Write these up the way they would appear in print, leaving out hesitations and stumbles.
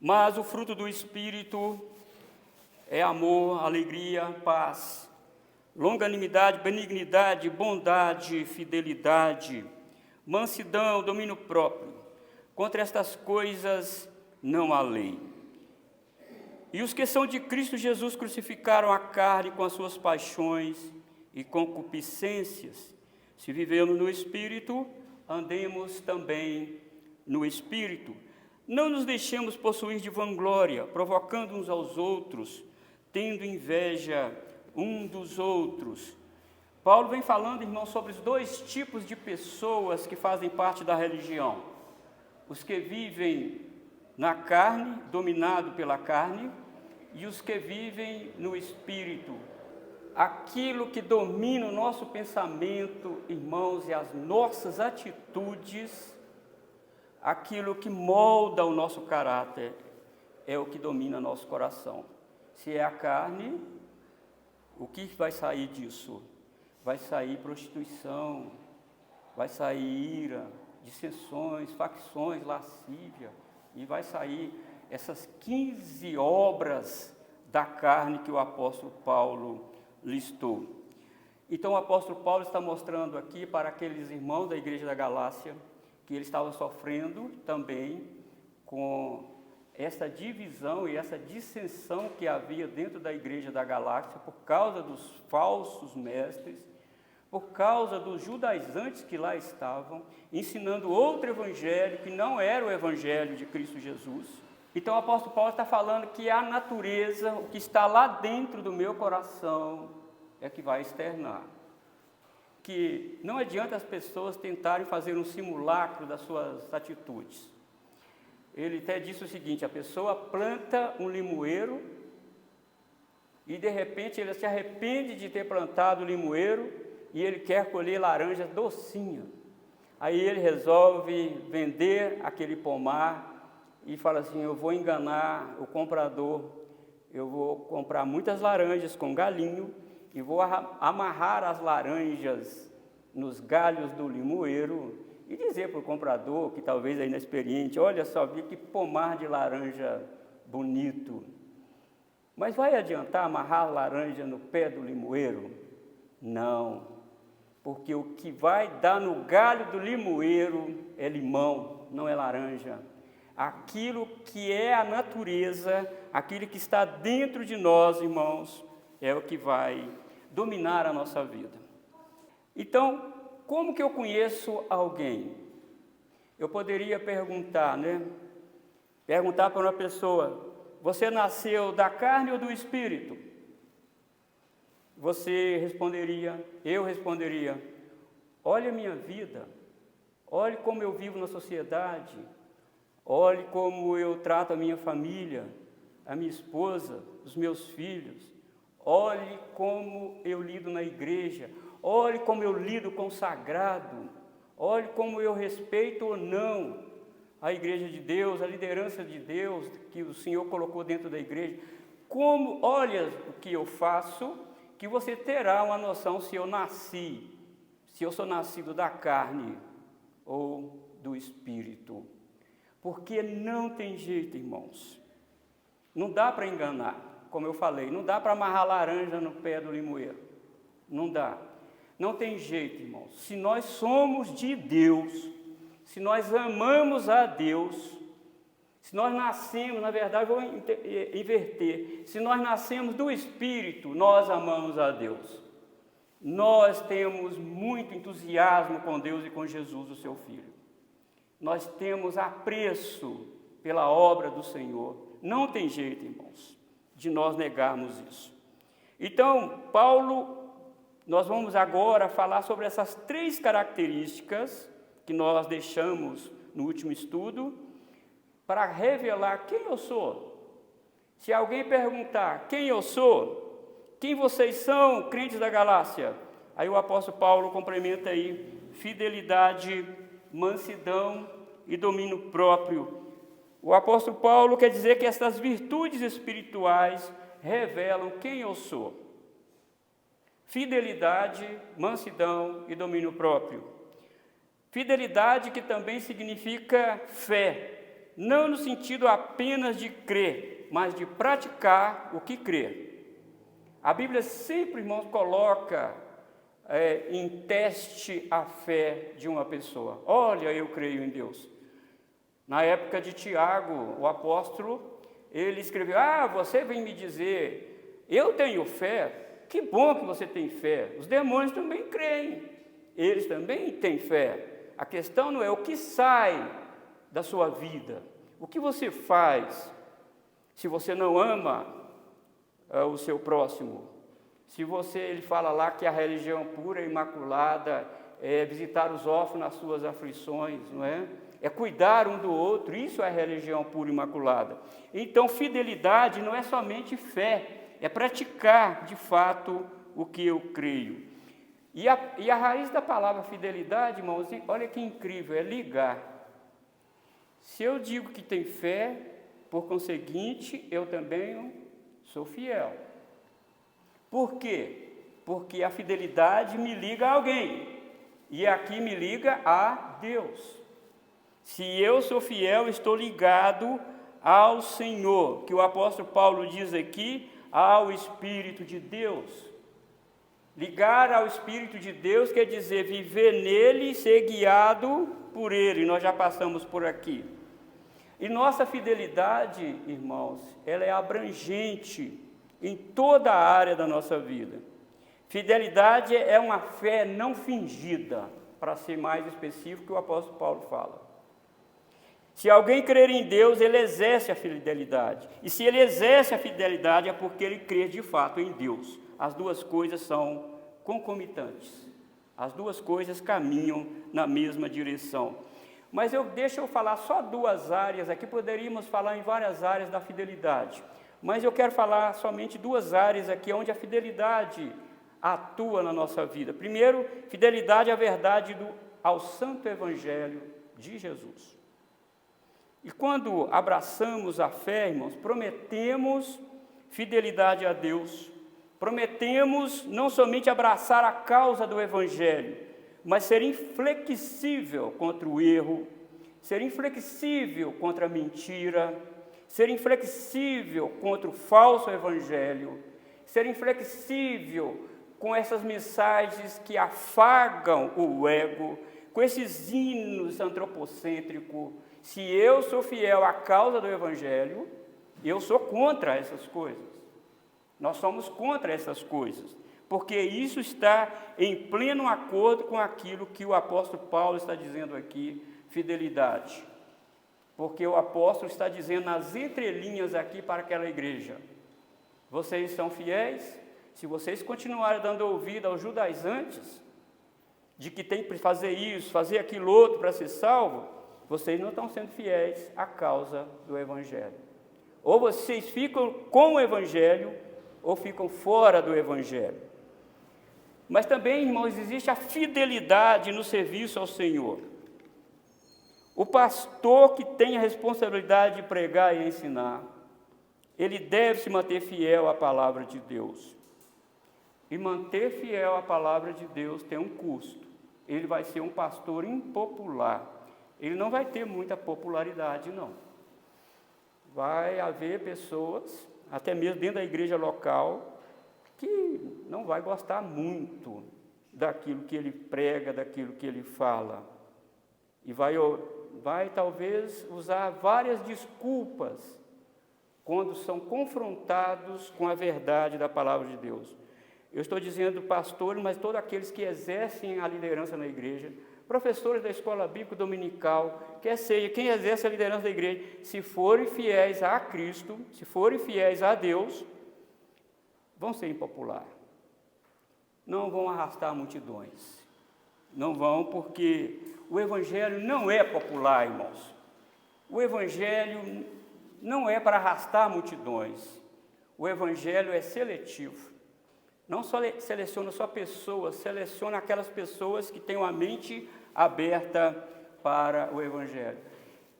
Mas o fruto do Espírito é amor, alegria, paz, longanimidade, benignidade, bondade, fidelidade, mansidão, domínio próprio. Contra estas coisas não há lei. E os que são de Cristo Jesus crucificaram a carne com as suas paixões e concupiscências. Se vivemos no Espírito, andemos também no Espírito. Não nos deixemos possuir de vanglória, provocando uns aos outros, tendo inveja um dos outros. Paulo vem falando, irmãos, sobre os dois tipos de pessoas que fazem parte da religião. Os que vivem na carne, dominado pela carne, e os que vivem no Espírito. Aquilo que domina o nosso pensamento, irmãos, e as nossas atitudes, aquilo que molda o nosso caráter, é o que domina nosso coração. Se é a carne, o que vai sair disso? Vai sair prostituição, vai sair ira, dissensões, facções, lascívia, e vai sair essas 15 obras da carne que o apóstolo Paulo listou. Então o apóstolo Paulo está mostrando aqui para aqueles irmãos da igreja da Galácia que eles estavam sofrendo também com essa divisão e essa dissensão que havia dentro da igreja da Galácia por causa dos falsos mestres, por causa dos judaizantes que lá estavam, ensinando outro evangelho que não era o evangelho de Cristo Jesus. Então o apóstolo Paulo está falando que a natureza, o que está lá dentro do meu coração, é que vai externar. Que não adianta as pessoas tentarem fazer um simulacro das suas atitudes. Ele até disse o seguinte: a pessoa planta um limoeiro e de repente ele se arrepende de ter plantado o limoeiro e ele quer colher laranja docinha. Aí ele resolve vender aquele pomar e fala assim: eu vou enganar o comprador, eu vou comprar muitas laranjas com galinho e vou amarrar as laranjas nos galhos do limoeiro e dizer para o comprador, que talvez é inexperiente: olha só, que pomar de laranja bonito. Mas vai adiantar amarrar a laranja no pé do limoeiro? Não, porque o que vai dar no galho do limoeiro é limão, não é laranja. Aquilo que é a natureza, aquilo que está dentro de nós, irmãos, é o que vai dominar a nossa vida. Então, como que eu conheço alguém? Eu poderia perguntar, Perguntar para uma pessoa: você nasceu da carne ou do Espírito? Eu responderia: olhe a minha vida, olhe como eu vivo na sociedade, olhe como eu trato a minha família, a minha esposa, os meus filhos, olhe como eu lido na igreja, olhe como eu lido com o sagrado, olhe como eu respeito ou não a igreja de Deus, a liderança de Deus que o Senhor colocou dentro da igreja. Olha o que eu faço, que você terá uma noção se eu sou nascido da carne ou do Espírito. Porque não tem jeito, irmãos. Não dá para enganar, como eu falei, não dá para amarrar laranja no pé do limoeiro. Não dá. Não tem jeito, irmãos. Se nós somos de Deus, se nós amamos a Deus, se nós nascemos, na verdade, vou inverter, se nós nascemos do Espírito, nós amamos a Deus. Nós temos muito entusiasmo com Deus e com Jesus, o seu Filho. Nós temos apreço pela obra do Senhor. Não tem jeito, irmãos, de nós negarmos isso. Então, nós vamos agora falar sobre essas 3 características que nós deixamos no último estudo, para revelar quem eu sou. Se alguém perguntar quem eu sou, quem vocês são, crentes da Galácia, aí o apóstolo Paulo complementa aí: fidelidade, mansidão e domínio próprio. O apóstolo Paulo quer dizer que essas virtudes espirituais revelam quem eu sou. Fidelidade, mansidão e domínio próprio. Fidelidade, que também significa fé. não no sentido apenas de crer, mas de praticar o que crê. A Bíblia sempre, irmãos, coloca em teste a fé de uma pessoa. Olha, eu creio em Deus. Na época de Tiago, o apóstolo, ele escreveu: você vem me dizer, eu tenho fé. Que bom que você tem fé. Os demônios também creem, eles também têm fé. A questão não é o que sai da sua vida, o que você faz se você não ama o seu próximo. Se ele fala lá que a religião pura e imaculada é visitar os órfãos nas suas aflições, não é? É cuidar um do outro, isso é religião pura e imaculada. Então, fidelidade não é somente fé, é praticar de fato o que eu creio. E a raiz da palavra fidelidade, irmãos, olha que incrível, é ligar. Se eu digo que tem fé, por conseguinte, eu também sou fiel. Por quê? Porque a fidelidade me liga a alguém, e aqui me liga a Deus. Se eu sou fiel, estou ligado ao Senhor, que o apóstolo Paulo diz aqui, ao Espírito de Deus. Ligar ao Espírito de Deus quer dizer viver nele e ser guiado por ele. Nós já passamos por aqui. E nossa fidelidade, irmãos, ela é abrangente em toda a área da nossa vida. Fidelidade é uma fé não fingida, para ser mais específico que o apóstolo Paulo fala. Se alguém crer em Deus, ele exerce a fidelidade. E se ele exerce a fidelidade, é porque ele crê de fato em Deus. As duas coisas são concomitantes. As duas coisas caminham na mesma direção. Mas deixa eu falar só duas áreas aqui, poderíamos falar em várias áreas da fidelidade. Mas eu quero falar somente duas áreas aqui, onde a fidelidade atua na nossa vida. Primeiro, fidelidade à verdade ao Santo Evangelho de Jesus. E quando abraçamos a fé, irmãos, prometemos fidelidade a Deus, prometemos não somente abraçar a causa do Evangelho, mas ser inflexível contra o erro, ser inflexível contra a mentira, ser inflexível contra o falso Evangelho, ser inflexível com essas mensagens que afagam o ego, com esses hinos antropocêntricos. Se eu sou fiel à causa do Evangelho, eu sou contra essas coisas. Nós somos contra essas coisas, porque isso está em pleno acordo com aquilo que o apóstolo Paulo está dizendo aqui, fidelidade. Porque o apóstolo está dizendo nas entrelinhas aqui para aquela igreja: vocês são fiéis? Se vocês continuarem dando ouvido aos judaizantes, de que tem que fazer isso, fazer aquilo outro para ser salvo, vocês não estão sendo fiéis à causa do Evangelho. Ou vocês ficam com o Evangelho, ou ficam fora do Evangelho. Mas também, irmãos, existe a fidelidade no serviço ao Senhor. O pastor que tem a responsabilidade de pregar e ensinar, ele deve se manter fiel à palavra de Deus. E manter fiel à palavra de Deus tem um custo. Ele vai ser um pastor impopular. Ele não vai ter muita popularidade, não. Vai haver pessoas, até mesmo dentro da igreja local, que não vai gostar muito daquilo que ele prega, daquilo que ele fala. E vai talvez usar várias desculpas quando são confrontados com a verdade da palavra de Deus. Eu estou dizendo pastores, mas todos aqueles que exercem a liderança na igreja, professores da escola bíblica dominical, quer seja quem exerce a liderança da igreja, se forem fiéis a Cristo, se forem fiéis a Deus, vão ser impopulares. Não vão arrastar multidões. Não vão, porque o Evangelho não é popular, irmãos. O Evangelho não é para arrastar multidões. O Evangelho é seletivo. Não só seleciona só pessoas, seleciona aquelas pessoas que têm uma mente aberta para o Evangelho.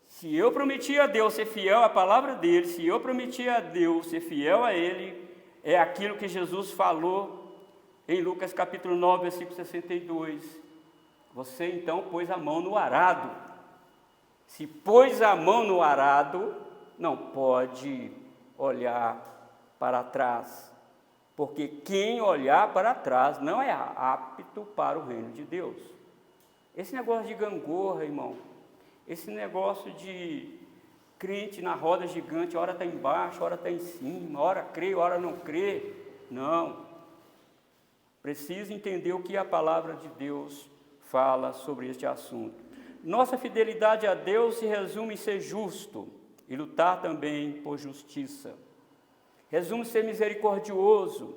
Se eu prometi a Deus ser fiel à palavra dele, se eu prometi a Deus ser fiel a ele, é aquilo que Jesus falou em Lucas capítulo 9, versículo 62. Você então pôs a mão no arado. Se pôs a mão no arado, não pode olhar para trás, porque quem olhar para trás não é apto para o reino de Deus. Esse negócio de gangorra, irmão, esse negócio de crente na roda gigante, hora está embaixo, hora está em cima, hora crê, hora não crê, não. Precisa entender o que a palavra de Deus fala sobre este assunto. Nossa fidelidade a Deus se resume em ser justo e lutar também por justiça. Resume ser misericordioso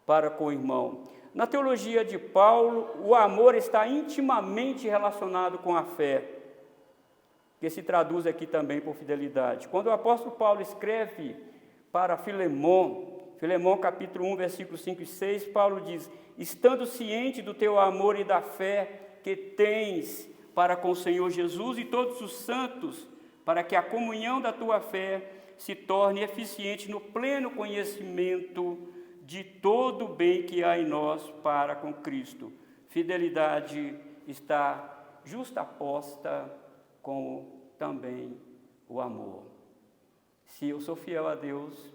para com o irmão. Na teologia de Paulo, o amor está intimamente relacionado com a fé, que se traduz aqui também por fidelidade. Quando o apóstolo Paulo escreve para Filemon capítulo 1, versículos 5 e 6, Paulo diz: estando ciente do teu amor e da fé que tens para com o Senhor Jesus e todos os santos, para que a comunhão da tua fé se torne eficiente no pleno conhecimento de todo o bem que há em nós para com Cristo. Fidelidade está justaposta com também o amor. Se eu sou fiel a Deus,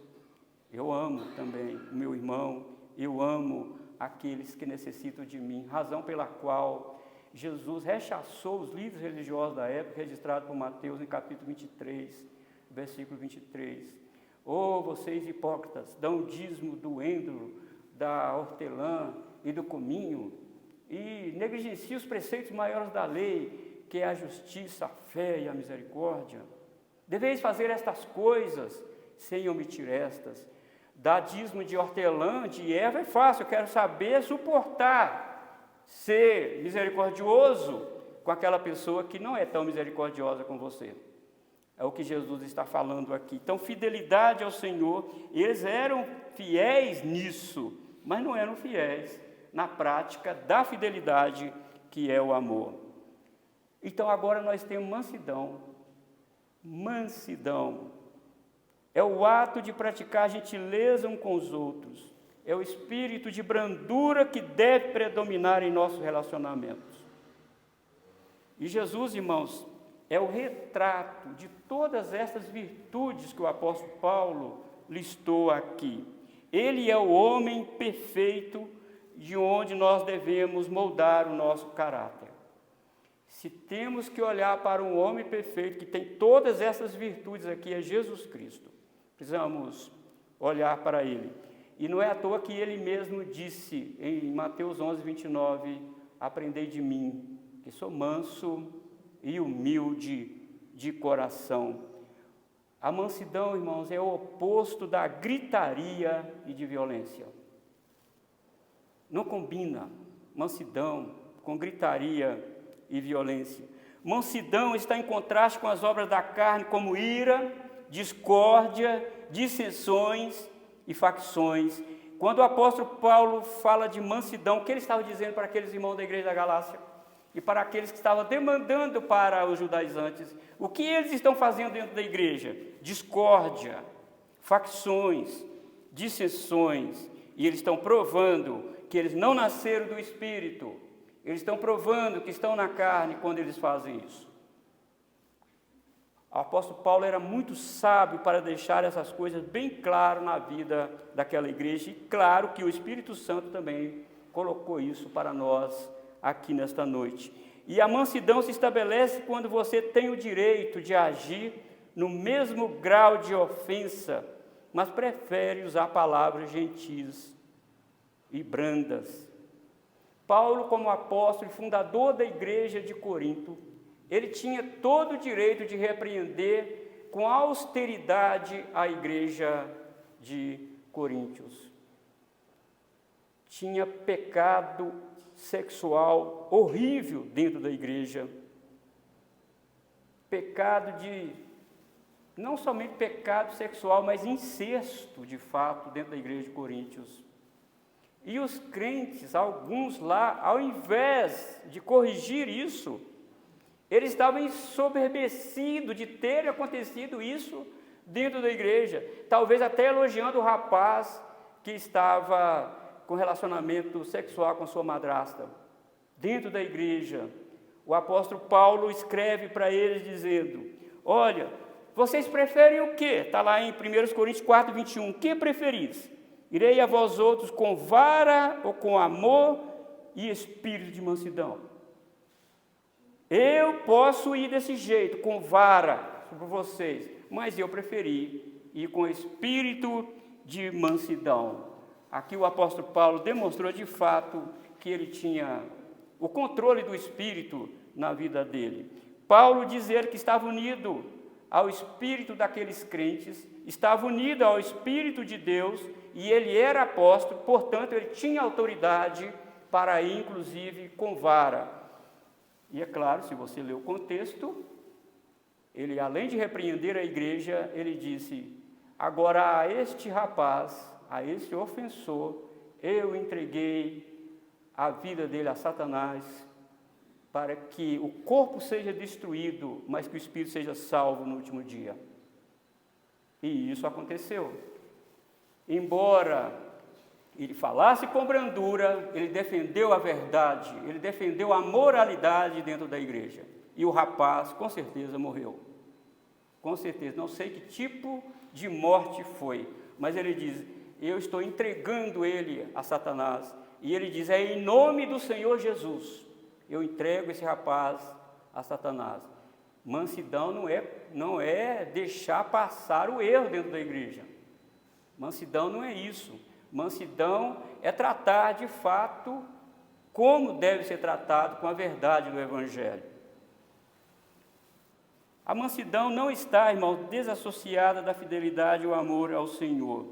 eu amo também o meu irmão, eu amo aqueles que necessitam de mim, razão pela qual Jesus rechaçou os líderes religiosos da época, registrado por Mateus, em capítulo 23, versículo 23. Oh, vocês hipócritas, dão o dízimo do endro, da hortelã e do cominho, e negligenciam os preceitos maiores da lei, que é a justiça, a fé e a misericórdia. Deveis fazer estas coisas, sem omitir estas. Dar dízimo de hortelã, de erva é fácil, eu quero saber suportar, ser misericordioso com aquela pessoa que não é tão misericordiosa com você. É o que Jesus está falando aqui. Então, fidelidade ao Senhor, eles eram fiéis nisso, mas não eram fiéis na prática da fidelidade, que é o amor. Então, agora nós temos mansidão. Mansidão é o ato de praticar gentileza uns com os outros. É o espírito de brandura que deve predominar em nossos relacionamentos. E Jesus, irmãos, é o retrato de todas essas virtudes que o apóstolo Paulo listou aqui. Ele é o homem perfeito de onde nós devemos moldar o nosso caráter. Se temos que olhar para um homem perfeito que tem todas essas virtudes aqui, é Jesus Cristo. Precisamos olhar para ele. E não é à toa que ele mesmo disse em Mateus 11, 29, aprendei de mim, que sou manso e humilde de coração. A mansidão, irmãos, é o oposto da gritaria e de violência. Não combina mansidão com gritaria e violência. Mansidão está em contraste com as obras da carne, como ira, discórdia, dissensões e facções. Quando o apóstolo Paulo fala de mansidão, o que ele estava dizendo para aqueles irmãos da igreja da Galácia? E para aqueles que estavam demandando para os judaizantes, o que eles estão fazendo dentro da igreja? Discórdia, facções, dissensões, e eles estão provando que eles não nasceram do Espírito, eles estão provando que estão na carne quando eles fazem isso. O apóstolo Paulo era muito sábio para deixar essas coisas bem claras na vida daquela igreja, e claro que o Espírito Santo também colocou isso para nós aqui nesta noite. E a mansidão se estabelece quando você tem o direito de agir no mesmo grau de ofensa, mas prefere usar palavras gentis e brandas. Paulo, como apóstolo e fundador da igreja de Corinto, ele tinha todo o direito de repreender com austeridade a igreja de Coríntios. Tinha pecado sexual horrível dentro da igreja. Pecado de, não somente pecado sexual, mas incesto, de fato, dentro da igreja de Coríntios. E os crentes, alguns lá, ao invés de corrigir isso, eles estavam ensoberbecidos de ter acontecido isso dentro da igreja, talvez até elogiando o rapaz que estava com relacionamento sexual com sua madrasta. Dentro da igreja, o apóstolo Paulo escreve para eles dizendo: olha, vocês preferem o quê? Está lá em 1 Coríntios 4, 21. Que preferis? Irei a vós outros com vara ou com amor e espírito de mansidão? Eu posso ir desse jeito, com vara sobre vocês, mas eu preferi ir com espírito de mansidão. Aqui o apóstolo Paulo demonstrou de fato que ele tinha o controle do espírito na vida dele. Paulo dizer que estava unido ao espírito daqueles crentes, estava unido ao espírito de Deus, e ele era apóstolo, portanto ele tinha autoridade para ir inclusive com vara. E é claro, se você ler o contexto, ele, além de repreender a igreja, ele disse: agora a este rapaz, a este ofensor, eu entreguei a vida dele a Satanás, para que o corpo seja destruído, mas que o espírito seja salvo no último dia. E isso aconteceu. Embora ele falasse com brandura, ele defendeu a verdade, ele defendeu a moralidade dentro da igreja. E o rapaz, com certeza, morreu. Com certeza, não sei que tipo de morte foi, mas ele diz: eu estou entregando ele a Satanás. E ele diz: é em nome do Senhor Jesus, eu entrego esse rapaz a Satanás. Mansidão não é deixar passar o erro dentro da igreja. Mansidão não é isso. Mansidão é tratar de fato como deve ser tratado com a verdade do Evangelho. A mansidão não está, irmão, desassociada da fidelidade e o amor ao Senhor.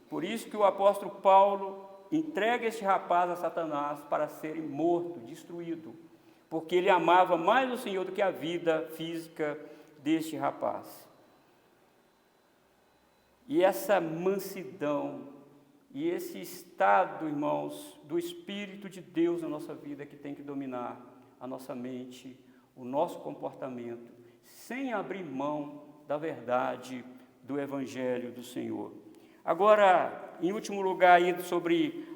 Por isso que o apóstolo Paulo entrega este rapaz a Satanás para ser morto, destruído, porque ele amava mais o Senhor do que a vida física deste rapaz. E essa mansidão e esse estado, irmãos, do Espírito de Deus na nossa vida que tem que dominar a nossa mente, o nosso comportamento, sem abrir mão da verdade do Evangelho do Senhor. Agora, em último lugar, aí, sobre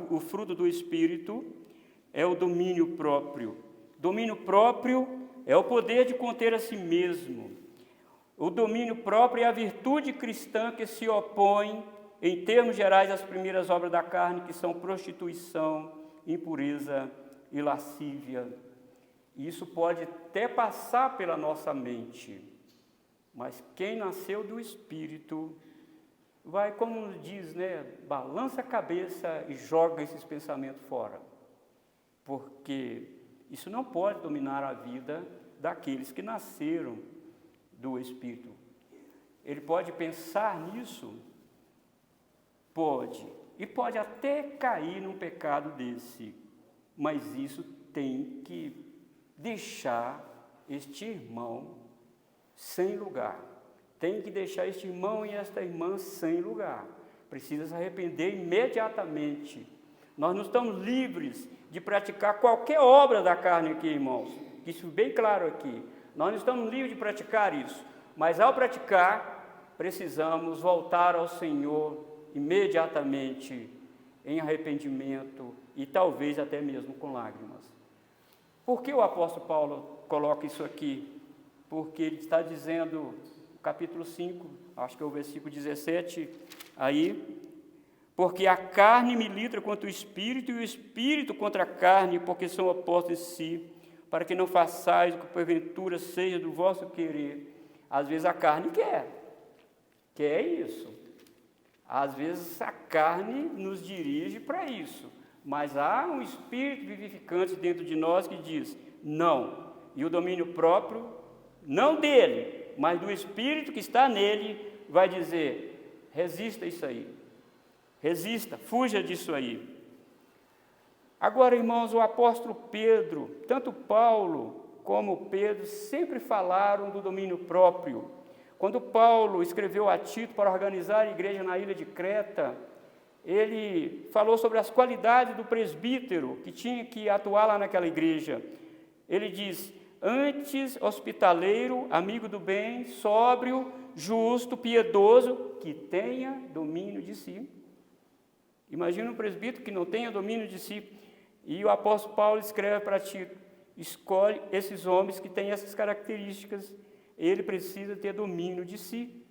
o fruto do Espírito, é o domínio próprio. Domínio próprio é o poder de conter a si mesmo. O domínio próprio é a virtude cristã que se opõe, em termos gerais, às primeiras obras da carne, que são prostituição, impureza e lascívia. Isso pode até passar pela nossa mente, mas quem nasceu do Espírito vai, como diz, balança a cabeça e joga esses pensamentos fora, porque isso não pode dominar a vida daqueles que nasceram do Espírito. Ele pode pensar nisso? Pode, e pode até cair num pecado desse, mas isso tem que deixar este irmão sem lugar. Tem que deixar este irmão e esta irmã sem lugar. Precisa se arrepender imediatamente. Nós não estamos livres de praticar qualquer obra da carne aqui, irmãos. Isso bem claro aqui. Nós não estamos livres de praticar isso. Mas ao praticar, precisamos voltar ao Senhor imediatamente, em arrependimento e talvez até mesmo com lágrimas. Por que o apóstolo Paulo coloca isso aqui? Porque ele está dizendo, no capítulo 5, acho que é o versículo 17, aí, porque a carne milita contra o Espírito e o Espírito contra a carne, porque são opostos em si, para que não façais o que porventura seja do vosso querer. Às vezes a carne quer isso. Às vezes a carne nos dirige para isso, mas há um Espírito vivificante dentro de nós que diz não, e o domínio próprio, não dele, mas do Espírito que está nele, vai dizer: resista isso aí, resista, fuja disso aí. Agora, irmãos, o apóstolo Pedro, tanto Paulo como Pedro, sempre falaram do domínio próprio. Quando Paulo escreveu a Tito para organizar a igreja na ilha de Creta, ele falou sobre as qualidades do presbítero que tinha que atuar lá naquela igreja. Ele diz: antes hospitaleiro, amigo do bem, sóbrio, justo, piedoso, que tenha domínio de si. Imagina um presbítero que não tenha domínio de si. E o apóstolo Paulo escreve para Tito escolhe esses homens que têm essas características. Ele precisa ter domínio de si.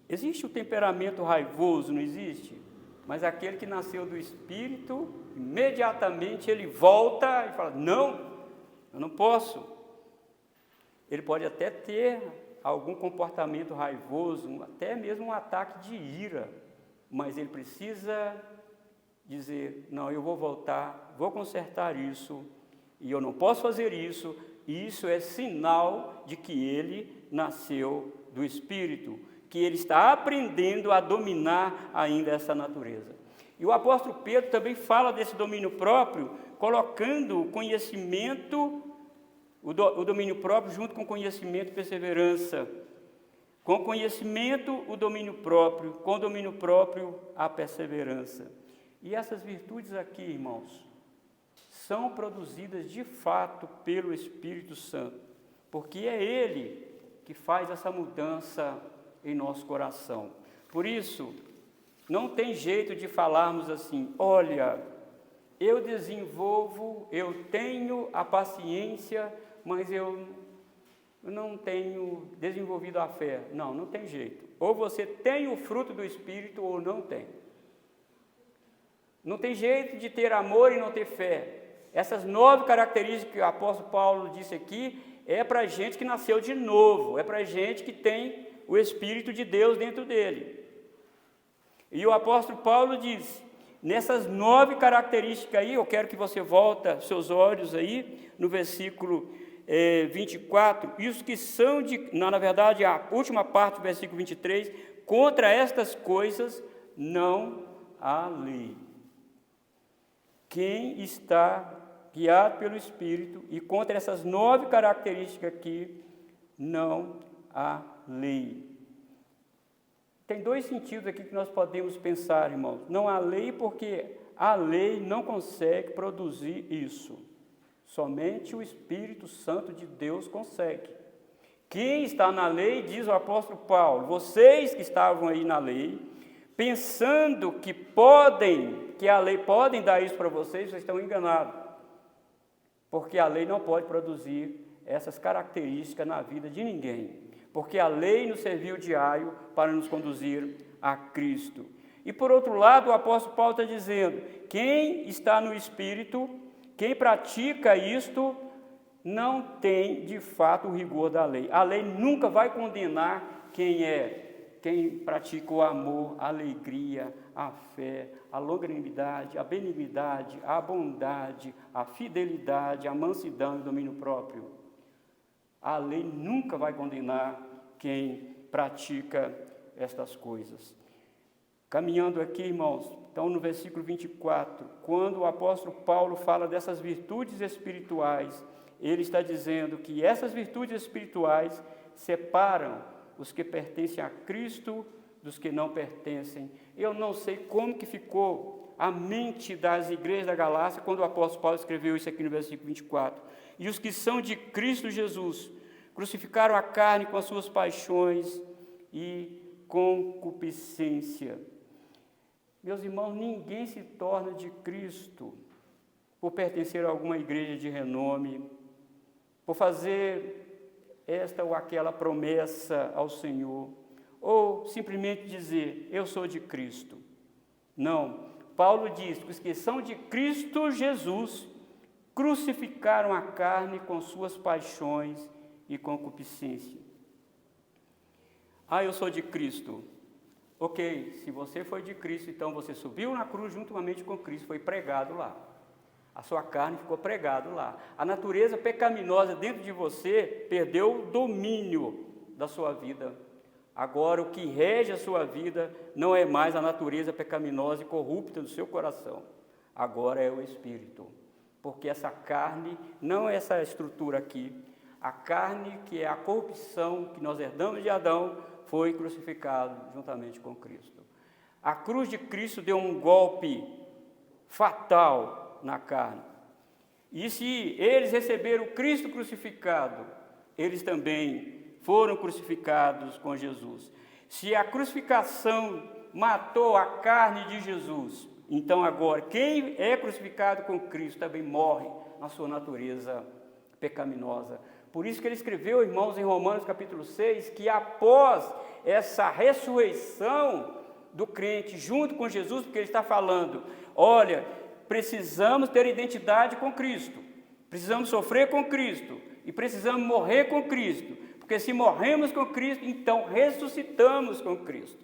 Existe o temperamento raivoso, não existe? Mas aquele que nasceu do Espírito, imediatamente ele volta e fala, não, eu não posso. Ele pode até ter algum comportamento raivoso, até mesmo um ataque de ira, mas ele precisa dizer, não, eu vou voltar, vou consertar isso, e eu não posso fazer isso, e isso é sinal de que ele nasceu do Espírito, que ele está aprendendo a dominar ainda essa natureza. E o apóstolo Pedro também fala desse domínio próprio, colocando o conhecimento, o domínio próprio junto com conhecimento e perseverança. Com conhecimento, o domínio próprio, com o domínio próprio, a perseverança. E essas virtudes aqui, irmãos, são produzidas de fato pelo Espírito Santo, porque é Ele que faz essa mudança em nosso coração. Por isso, não tem jeito de falarmos assim, olha, eu desenvolvo, eu tenho a paciência, mas eu não tenho desenvolvido a fé. Não, não tem jeito. Ou você tem o fruto do Espírito ou não tem. Não tem jeito de ter amor e não ter fé. Essas 9 características que o apóstolo Paulo disse aqui, é para gente que nasceu de novo, é para gente que tem o Espírito de Deus dentro dele. E o apóstolo Paulo diz, nessas 9 características aí, eu quero que você volta seus olhos aí, no versículo 24, e os que são na verdade, a última parte do versículo 23, contra estas coisas não há lei. Quem está guiado pelo Espírito, e contra essas 9 características aqui, não há lei. Tem 2 sentidos aqui que nós podemos pensar, irmãos. Não há lei porque a lei não consegue produzir isso. Somente o Espírito Santo de Deus consegue. Quem está na lei, diz o apóstolo Paulo, vocês que estavam aí na lei, pensando que a lei podem dar isso para vocês estão enganados. Porque a lei não pode produzir essas características na vida de ninguém. Porque a lei nos serviu de aio para nos conduzir a Cristo. E por outro lado, o apóstolo Paulo está dizendo, quem está no Espírito, quem pratica isto, não tem de fato o rigor da lei. A lei nunca vai condenar quem pratica o amor, a alegria, a fé, a longanimidade, a benignidade, a bondade, a fidelidade, a mansidão e o domínio próprio. A lei nunca vai condenar quem pratica estas coisas. Caminhando aqui, irmãos, então no versículo 24, quando o apóstolo Paulo fala dessas virtudes espirituais, ele está dizendo que essas virtudes espirituais separam os que pertencem a Cristo dos que não pertencem. Eu não sei como que ficou a mente das igrejas da Galácia quando o apóstolo Paulo escreveu isso aqui no versículo 24. E os que são de Cristo Jesus crucificaram a carne com as suas paixões e concupiscência. Meus irmãos, ninguém se torna de Cristo por pertencer a alguma igreja de renome, por fazer esta ou aquela promessa ao Senhor, ou simplesmente dizer, eu sou de Cristo. Não, Paulo diz que os que são de Cristo Jesus crucificaram a carne com suas paixões e concupiscência. Eu sou de Cristo. Ok, se você foi de Cristo, então você subiu na cruz juntamente com Cristo, foi pregado lá. A sua carne ficou pregada lá. A natureza pecaminosa dentro de você perdeu o domínio da sua vida. Agora, o que rege a sua vida não é mais a natureza pecaminosa e corrupta do seu coração. Agora é o Espírito. Porque essa carne, não é essa estrutura aqui, a carne que é a corrupção que nós herdamos de Adão, foi crucificado juntamente com Cristo. A cruz de Cristo deu um golpe fatal na carne. E se eles receberam Cristo crucificado, eles também foram crucificados com Jesus. Se a crucificação matou a carne de Jesus, então agora quem é crucificado com Cristo também morre na sua natureza pecaminosa. Por isso que ele escreveu, irmãos, em Romanos capítulo 6, que após essa ressurreição do crente junto com Jesus, porque ele está falando, olha, precisamos ter identidade com Cristo, precisamos sofrer com Cristo e precisamos morrer com Cristo, porque se morremos com Cristo, então ressuscitamos com Cristo.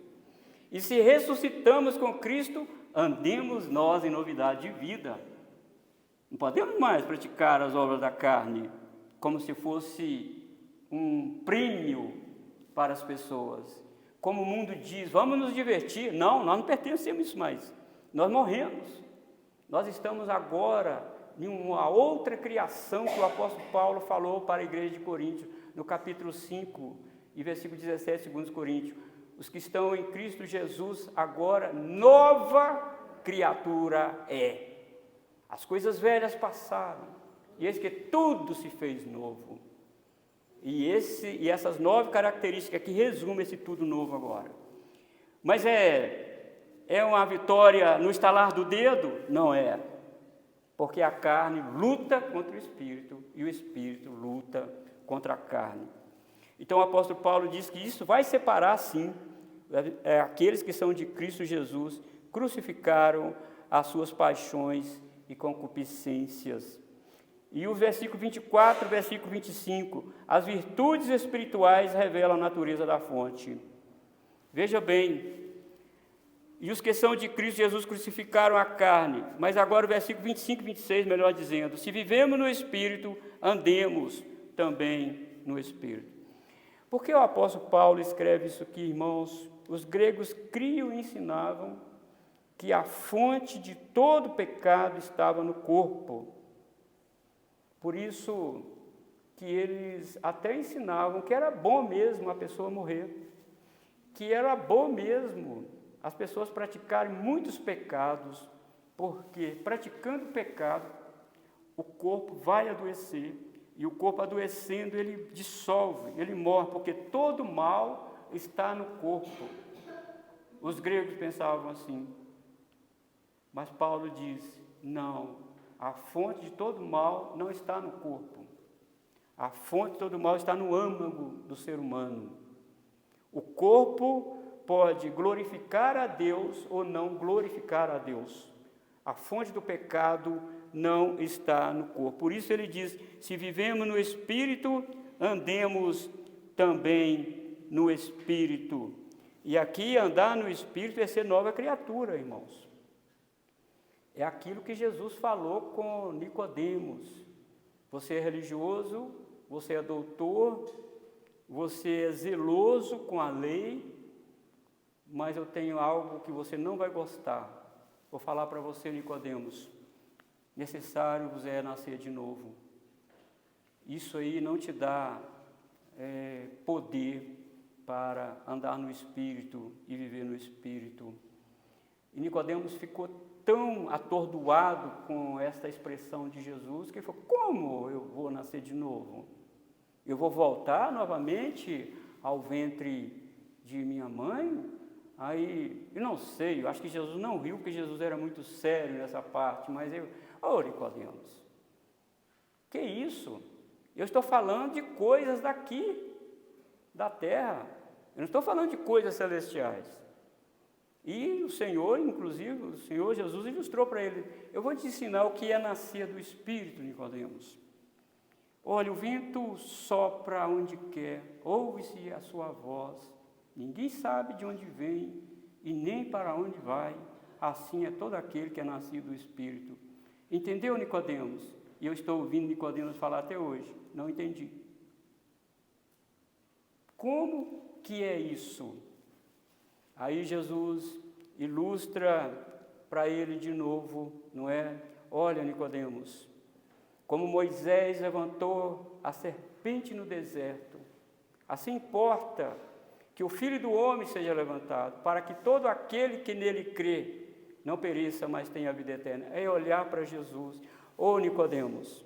E se ressuscitamos com Cristo, andemos nós em novidade de vida. Não podemos mais praticar as obras da carne como se fosse um prêmio para as pessoas. Como o mundo diz, vamos nos divertir. Não, nós não pertencemos isso mais. Nós morremos. Nós estamos agora em uma outra criação que o apóstolo Paulo falou para a igreja de Coríntios, no capítulo 5 e versículo 17, 2 Coríntios. Os que estão em Cristo Jesus, agora nova criatura é. As coisas velhas passaram, e eis que tudo se fez novo. E essas 9 características que resumem esse tudo novo agora. Mas é uma vitória no estalar do dedo? Não é. Porque a carne luta contra o Espírito, e o Espírito luta contra a carne. Então o apóstolo Paulo diz que isso vai separar, sim, aqueles que são de Cristo Jesus, crucificaram as suas paixões e concupiscências. E o versículo 24, versículo 25, as virtudes espirituais revelam a natureza da fonte. Veja bem, e os que são de Cristo Jesus crucificaram a carne, mas agora o versículo 25 e 26, melhor dizendo, se vivemos no Espírito, andemos também no Espírito. Por que o apóstolo Paulo escreve isso aqui, irmãos? Os gregos criam e ensinavam que a fonte de todo pecado estava no corpo. Por isso que eles até ensinavam que era bom mesmo a pessoa morrer, que era bom mesmo as pessoas praticarem muitos pecados, porque praticando pecado, o corpo vai adoecer, e o corpo adoecendo, ele dissolve, ele morre, porque todo mal está no corpo. Os gregos pensavam assim, mas Paulo diz, não, a fonte de todo mal não está no corpo, a fonte de todo mal está no âmago do ser humano. O corpo pode glorificar a Deus ou não glorificar a Deus. A fonte do pecado não está no corpo. Por isso ele diz, se vivemos no Espírito, andemos também no Espírito. E aqui andar no Espírito é ser nova criatura, irmãos. É aquilo que Jesus falou com Nicodemos. Você é religioso, você é doutor, você é zeloso com a lei, mas eu tenho algo que você não vai gostar. Vou falar para você, Nicodemos, necessário vos é nascer de novo. Isso aí não te dá poder para andar no Espírito e viver no Espírito. E Nicodemos ficou tão atordoado com esta expressão de Jesus, que ele falou, como eu vou nascer de novo? Eu vou voltar novamente ao ventre de minha mãe? Aí, eu não sei, eu acho que Jesus não riu, porque Jesus era muito sério nessa parte, mas Nicodemos, que isso? Eu estou falando de coisas daqui, da terra, eu não estou falando de coisas celestiais. E o Senhor, inclusive, o Senhor Jesus ilustrou para ele, eu vou te ensinar o que é nascer do Espírito, Nicodemos. Olha, o vento sopra onde quer, ouve-se a sua voz, ninguém sabe de onde vem e nem para onde vai, assim é todo aquele que é nascido do Espírito. Entendeu, Nicodemos? E eu estou ouvindo Nicodemos falar até hoje, não entendi. Como que é isso? Aí Jesus ilustra para ele de novo, não é? Olha, Nicodemos, como Moisés levantou a serpente no deserto, assim importa que o Filho do Homem seja levantado, para que todo aquele que nele crê não pereça, mas tenha a vida eterna. É olhar para Jesus. Ô Nicodemos,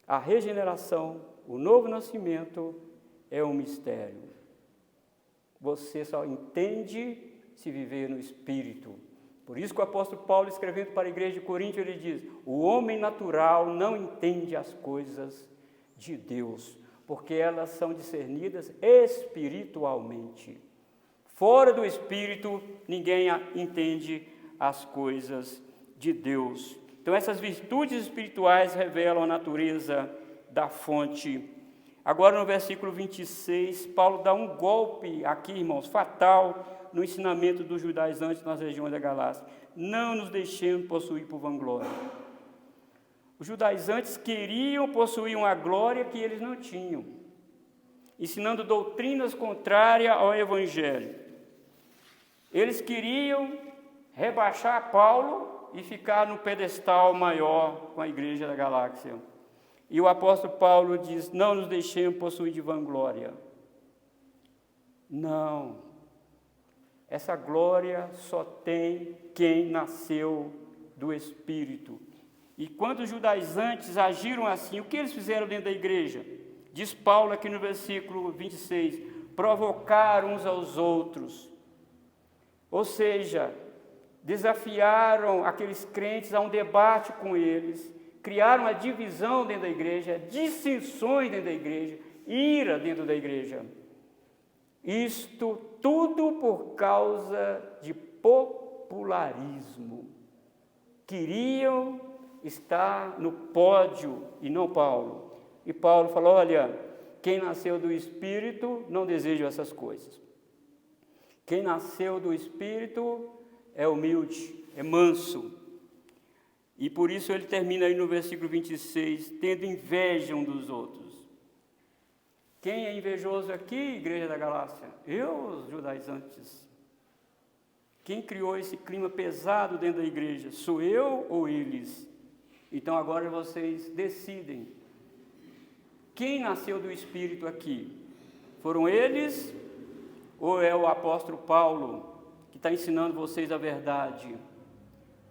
a regeneração, o novo nascimento é um mistério. Você só entende se viver no Espírito, Por isso que o apóstolo Paulo, escrevendo para a igreja de Corinto, ele diz: o homem natural não entende as coisas de Deus, porque elas são discernidas espiritualmente. Fora do Espírito, ninguém entende as coisas de Deus. Então, essas virtudes espirituais revelam a natureza da fonte. Agora, no versículo 26, Paulo dá um golpe aqui, irmãos, fatal, no ensinamento dos judaizantes nas regiões da Galácia. Não nos deixemos possuir por vanglória. Os judaizantes queriam possuir uma glória que eles não tinham, ensinando doutrinas contrárias ao Evangelho. Eles queriam rebaixar Paulo e ficar no pedestal maior com a igreja da Galácia. E o apóstolo Paulo diz: não nos deixemos possuir de vanglória. Não. Essa glória só tem quem nasceu do Espírito. E quando os judaizantes agiram assim, o que eles fizeram dentro da igreja? Diz Paulo aqui no versículo 26, provocaram uns aos outros. Ou seja, desafiaram aqueles crentes a um debate com eles, criaram uma divisão dentro da igreja, dissensões dentro da igreja, ira dentro da igreja. Isto tudo por causa de popularismo. Queriam estar no pódio e não Paulo. E Paulo falou: olha, quem nasceu do Espírito não deseja essas coisas. Quem nasceu do Espírito é humilde, é manso. E por isso ele termina aí no versículo 26, tendo inveja um dos outros. Quem é invejoso aqui, igreja da Galácia? Eu, os judaizantes. Quem criou esse clima pesado dentro da igreja? Sou eu ou eles? Então agora vocês decidem. Quem nasceu do Espírito aqui? Foram eles ou é o apóstolo Paulo que está ensinando vocês a verdade?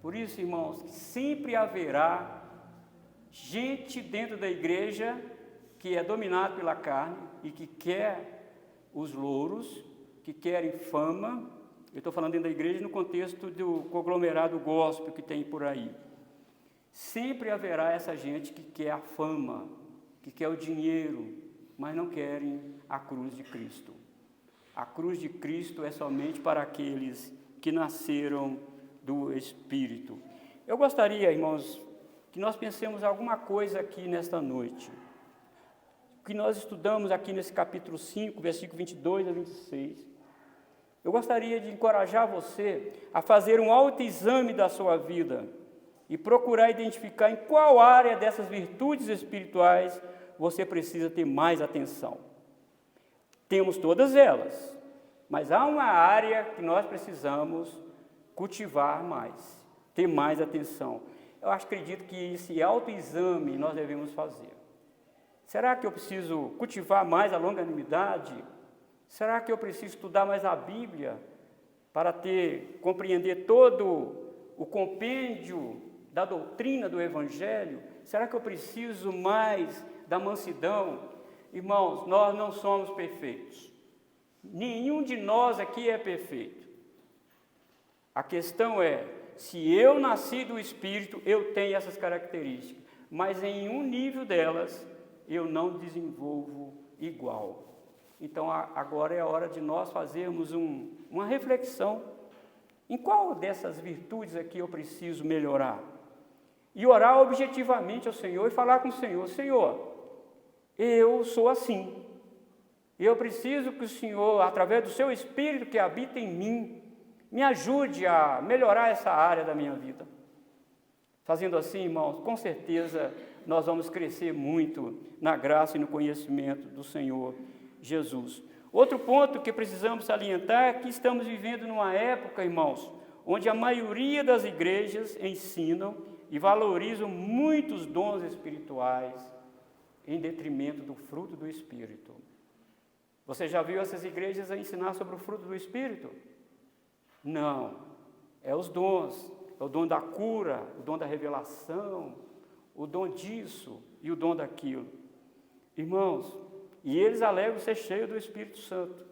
Por isso, irmãos, sempre haverá gente dentro da igreja que é dominado pela carne e que quer os louros, que querem fama. Eu estou falando dentro da igreja no contexto do conglomerado gospel que tem por aí. Sempre haverá essa gente que quer a fama, que quer o dinheiro, mas não querem a cruz de Cristo. A cruz de Cristo é somente para aqueles que nasceram do Espírito. Eu gostaria, irmãos, que nós pensemos alguma coisa aqui nesta noite. Que nós estudamos aqui nesse capítulo 5, versículo 22 a 26. Eu gostaria de encorajar você a fazer um autoexame da sua vida e procurar identificar em qual área dessas virtudes espirituais você precisa ter mais atenção. Temos todas elas, mas há uma área que nós precisamos cultivar mais, ter mais atenção. Eu acredito que esse autoexame nós devemos fazer. Será que eu preciso cultivar mais a longanimidade? Será que eu preciso estudar mais a Bíblia para compreender todo o compêndio da doutrina do Evangelho? Será que eu preciso mais da mansidão? Irmãos, nós não somos perfeitos. Nenhum de nós aqui é perfeito. A questão é, se eu nasci do Espírito, eu tenho essas características, mas em um nível delas eu não desenvolvo igual. Então, agora é a hora de nós fazermos uma reflexão. Em qual dessas virtudes aqui eu preciso melhorar? E orar objetivamente ao Senhor e falar com o Senhor: Senhor, eu sou assim. Eu preciso que o Senhor, através do seu Espírito que habita em mim, me ajude a melhorar essa área da minha vida. Fazendo assim, irmãos, com certeza nós vamos crescer muito na graça e no conhecimento do Senhor Jesus. Outro ponto que precisamos salientar é que estamos vivendo numa época, irmãos, onde a maioria das igrejas ensinam e valorizam muitos dons espirituais em detrimento do fruto do Espírito. Você já viu essas igrejas a ensinar sobre o fruto do Espírito? Não, é os dons, é o dom da cura, o dom da revelação, o dom disso e o dom daquilo. Irmãos, e eles alegam ser cheios do Espírito Santo.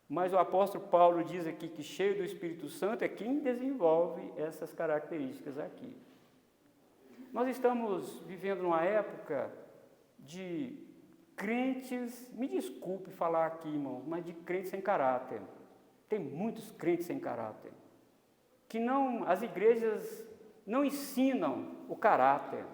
Mas o apóstolo Paulo diz aqui que cheio do Espírito Santo é quem desenvolve essas características aqui. Nós estamos vivendo numa época de crentes, me desculpe falar aqui, irmão, mas de crentes sem caráter. Tem muitos crentes sem caráter. Que não, as igrejas não ensinam o caráter.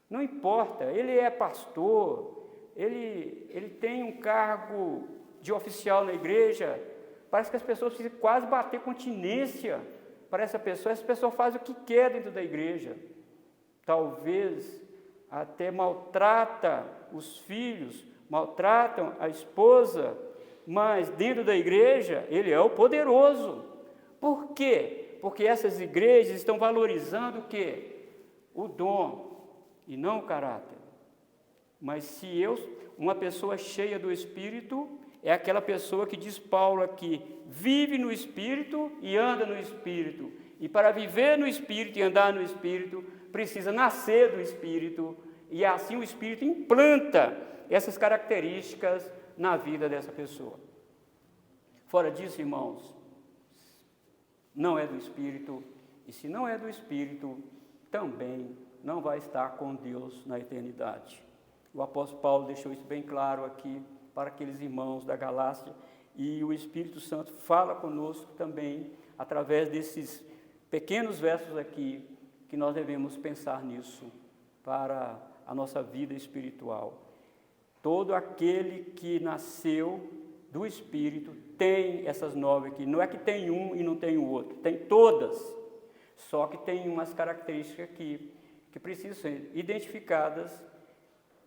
Não importa, ele é pastor, ele tem um cargo de oficial na igreja, parece que as pessoas precisam quase bater continência para essa pessoa faz o que quer dentro da igreja. Talvez até maltrata os filhos, maltratam a esposa, mas dentro da igreja ele é o poderoso. Por quê? Porque essas igrejas estão valorizando o quê? O dom e não o caráter. Mas se uma pessoa cheia do Espírito, é aquela pessoa que diz Paulo aqui, vive no Espírito e anda no Espírito. E para viver no Espírito e andar no Espírito, precisa nascer do Espírito, e assim o Espírito implanta essas características na vida dessa pessoa. Fora disso, irmãos, não é do Espírito, e se não é do Espírito, também não vai estar com Deus na eternidade. O apóstolo Paulo deixou isso bem claro aqui para aqueles irmãos da Galácia, e o Espírito Santo fala conosco também, através desses pequenos versos aqui, que nós devemos pensar nisso para a nossa vida espiritual. Todo aquele que nasceu do Espírito tem essas 9 aqui. Não é que tem um e não tem o outro, tem todas. Só que tem umas características aqui que precisam ser identificadas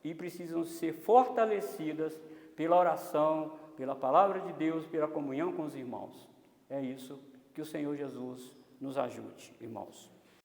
e precisam ser fortalecidas pela oração, pela palavra de Deus, pela comunhão com os irmãos. É isso, que o Senhor Jesus nos ajude, irmãos.